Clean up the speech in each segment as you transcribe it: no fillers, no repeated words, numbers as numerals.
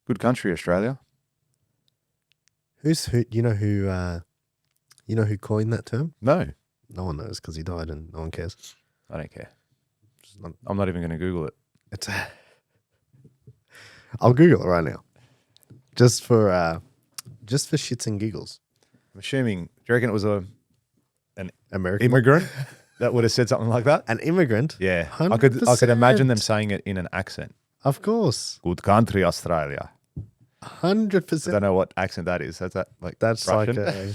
Good country, Australia. You know who coined that term? No, No one knows because he died and no one cares. I don't care. I'm not even going to Google it. I'll Google it right now. Just for shits and giggles. I'm assuming, do you reckon it was an American immigrant that would have said something like that? An immigrant? Yeah. 100%. I could imagine them saying it in an accent. Of course. Good country, Australia. 100%. I don't know what accent that is. That's like Russian?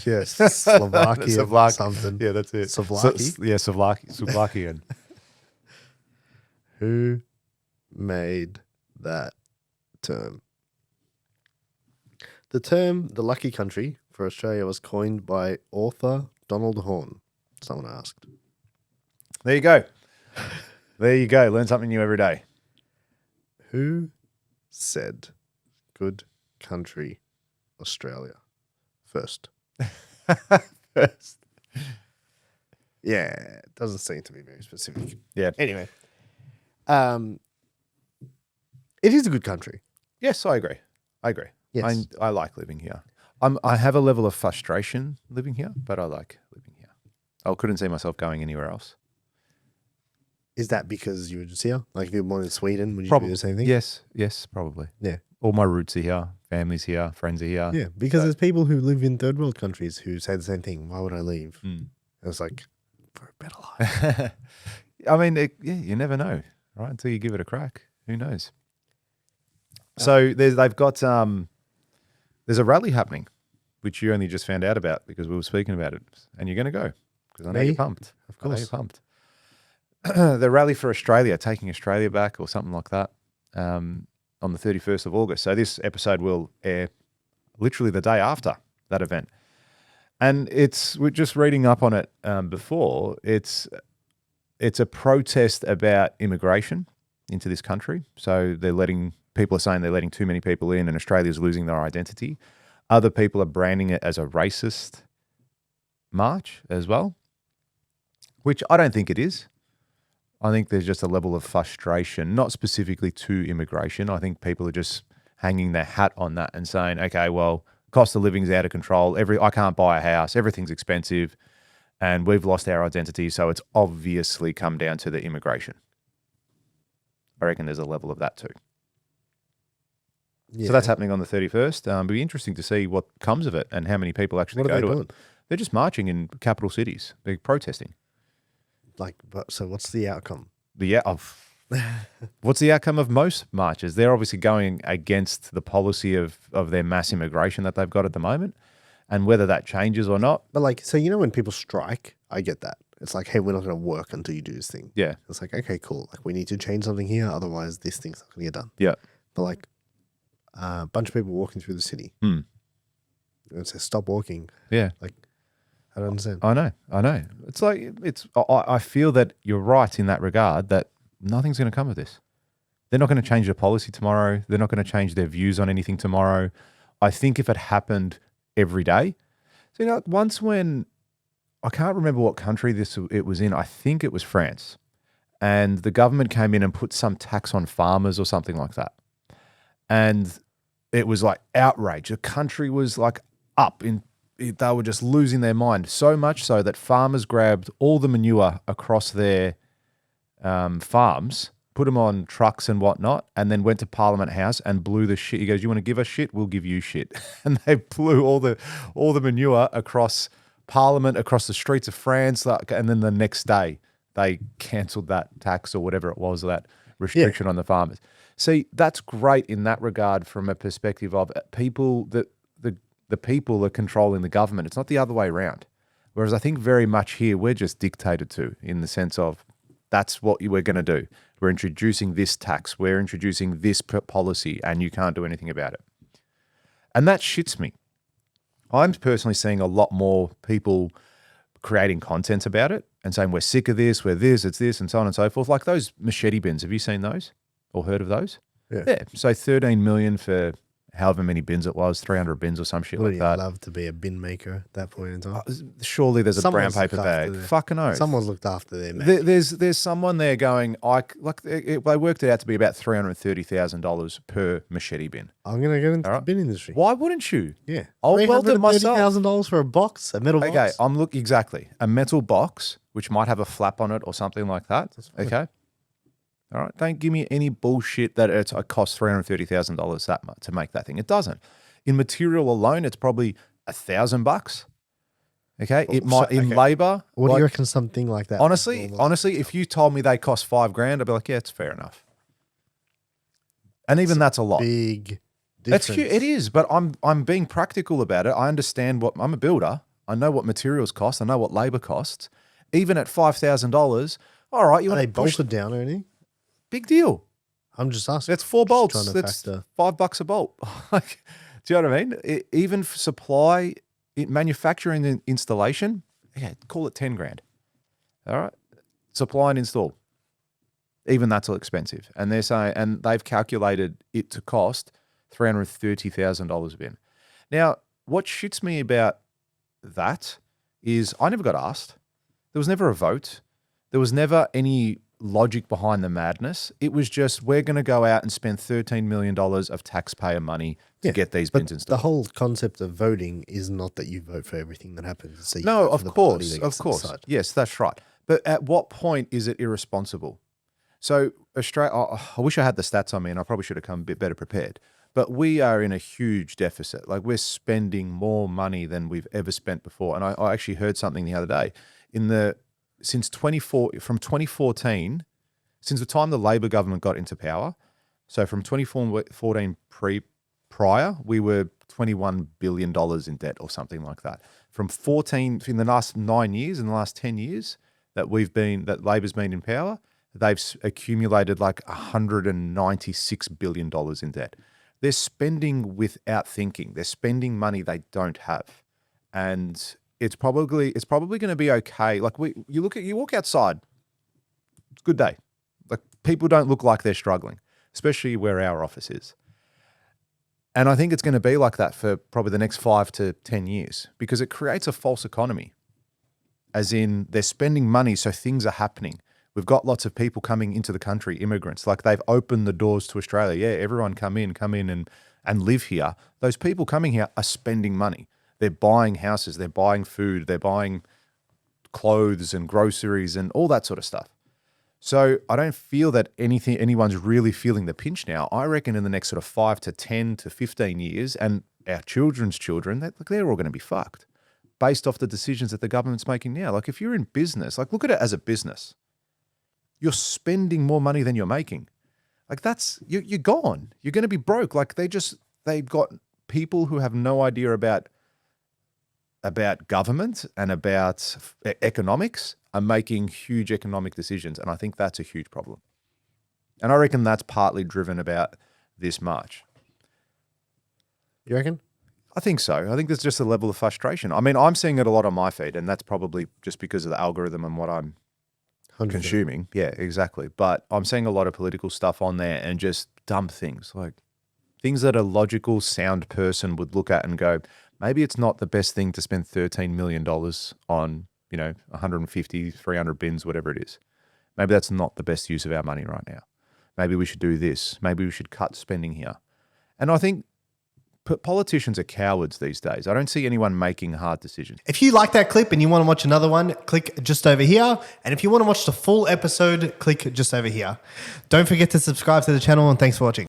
Slovakia or something. Yeah, that's it. Slovaki? Slovakian. Who made that term? The term "the lucky country" for Australia was coined by author Donald Horne. Someone asked. There you go. There you go. Learn something new every day. Who said "good country, Australia" first? First. Yeah, it doesn't seem to be very specific. Yeah. Anyway, it is a good country. Yes, I agree. Yes. I like living here. I have a level of frustration living here, but I like living here. I couldn't see myself going anywhere else. Is that because you were just here? Like if you were born in Sweden, would you Probably do the same thing? Yes, probably. Yeah. All my roots are here. Family's here. Friends are here. Yeah, because there's people who live in third world countries who say the same thing. Why would I leave? Mm. It's like, for a better life. I mean, you never know, right? Until you give it a crack. Who knows? So they've got there's a rally happening, which you only just found out about because we were speaking about it, and you're going to go because I know Me? you're pumped. Of I know course. you're pumped. The rally for Australia, taking Australia back, or something like that, on the 31st of August. So this episode will air literally the day after that event, and we're just reading up on it before. It's a protest about immigration into this country. So people are saying they're letting too many people in and Australia's losing their identity. Other people are branding it as a racist march as well, which I don't think it is. I think there's just a level of frustration, not specifically to immigration. I think people are just hanging their hat on that and saying, okay, well, cost of living's out of control. I can't buy a house. Everything's expensive. And we've lost our identity, so it's obviously come down to the immigration. I reckon there's a level of that too. Yeah. So that's happening on the 31st. It'll be interesting to see what comes of it and how many people actually What go are they to doing? it. They're just marching in capital cities. They're protesting. So what's the outcome? What's the outcome of most marches? They're obviously going against the policy of their mass immigration that they've got at the moment, and whether that changes or not. But so when people strike, I get that. It's like, hey, we're not going to work until you do this thing. Yeah. It's like, okay, cool. Like we need to change something here, otherwise this thing's not going to get done. Yeah. But a bunch of people walking through the city. Hmm. It says stop walking. Yeah. I don't understand. I know. It's like I feel that you're right in that regard, that nothing's going to come of this. They're not going to change their policy tomorrow. They're not going to change their views on anything tomorrow. I think if it happened every day, so once when I can't remember what country it was in. I think it was France, and the government came in and put some tax on farmers or something like that, and it was like outrage. The country was like up in. They were just losing their mind, so much so that farmers grabbed all the manure across their farms, put them on trucks and whatnot, and then went to Parliament House and blew the shit. He goes, "You want to give us shit? We'll give you shit." And they blew all the manure across Parliament, across the streets of France, and then the next day they cancelled that tax or whatever it was, that restriction on the farmers. See, that's great in that regard from a perspective of people that the people are controlling the government. It's not the other way around. Whereas I think very much here we're just dictated to, in the sense of that's what we're going to do. We're introducing this tax. We're introducing this policy, and you can't do anything about it. And that shits me. I'm personally seeing a lot more people creating content about it and saying we're sick of this, we're this, it's this, and so on and so forth. Like those machete bins. Have you seen those or heard of those? Yeah. So 13 million for however many bins it was, 300 bins or some shit Would like you that. love to be a bin maker at that point in time? Surely there's a Someone's brown paper looked after bag. their- Fucking oath. Someone's looked after their mate. There's someone there going, they worked it out to be about $330,000 per machete bin. I'm going to get into All the right. bin industry. Why wouldn't you? Yeah. I'll weld it myself. $330,000 for a box, a metal Okay, box? exactly. A metal box, which might have a flap on it or something like that. fine. Okay. All right. Don't give me any bullshit that it costs $330,000 that much to make that thing. It doesn't. In material alone, it's probably $1,000. Okay. It might in labor. What do you reckon something like that? Honestly, if you told me they cost $5,000, I'd be like, yeah, it's fair enough. And even that's a lot. Big That's difference. cute. It is, but I'm being practical about it. I understand I'm a builder. I know what materials cost. I know what labor costs. Even at $5,000, all right, you Are want they to push bolted down or anything? big deal. I'm just asking. That's 4 bolts. trying to That's factor. $5 a bolt. Like, do you know what I mean? Even for supply, manufacturing and installation, yeah, call it 10 grand. All right, supply and install. Even that's all expensive, and they're saying, and they've calculated it to cost $330,000 a bin. Now, what shits me about that is I never got asked. There was never a vote. There was never any logic behind the madness. It was just, we're going to go out and spend $13 million of taxpayer money to get these bins But installed. the whole concept of voting is not that you vote for everything that happens. So you No, vote for of the party course, that of gets to course. decide. Yes, that's right. But at what point is it irresponsible? So Australia, I wish I had the stats on me, and I probably should have come a bit better prepared. But we are in a huge deficit. Like, we're spending more money than we've ever spent before. And I actually heard something the other day. From 2014, since the time the Labor government got into power, so from 2014 prior, we were $21 billion in debt or something like that. From 14, in the last 9 years, in the last 10 years that Labor's been in power, they've accumulated like $196 billion in debt. They're spending without thinking. They're spending money they don't have. And it's probably going to be okay. Like, you walk outside, it's a good day. Like, people don't look like they're struggling, especially where our office is. And I think it's going to be like that for probably the next 5 to 10 years, because it creates a false economy. As in, they're spending money, so things are happening. We've got lots of people coming into the country, immigrants. Like, they've opened the doors to Australia. Yeah, everyone come in and live here. Those people coming here are spending money. They're buying houses, they're buying food, they're buying clothes and groceries and all that sort of stuff. So I don't feel that anyone's really feeling the pinch now. I reckon in the next sort of 5 to 10 to 15 years, and our children's children, they're all going to be fucked based off the decisions that the government's making now. Like, if you're in business, like, look at it as a business. You're spending more money than you're making. Like, you're gone. You're going to be broke. Like, they've got people who have no idea about government and about economics are making huge economic decisions. And I think that's a huge problem. And I reckon that's partly driven about this march. You reckon? I think so. I think there's just a level of frustration. I mean, I'm seeing it a lot on my feed, and that's probably just because of the algorithm and what I'm 100%. consuming. Yeah, exactly. But I'm seeing a lot of political stuff on there and just dumb things, like things that a logical, sound person would look at and go, maybe it's not the best thing to spend $13 million on, 150, 300 bins, whatever it is. Maybe that's not the best use of our money right now. Maybe we should do this. Maybe we should cut spending here. And I think politicians are cowards these days. I don't see anyone making hard decisions. If you like that clip and you want to watch another one, click just over here. And if you want to watch the full episode, click just over here. Don't forget to subscribe to the channel, and thanks for watching.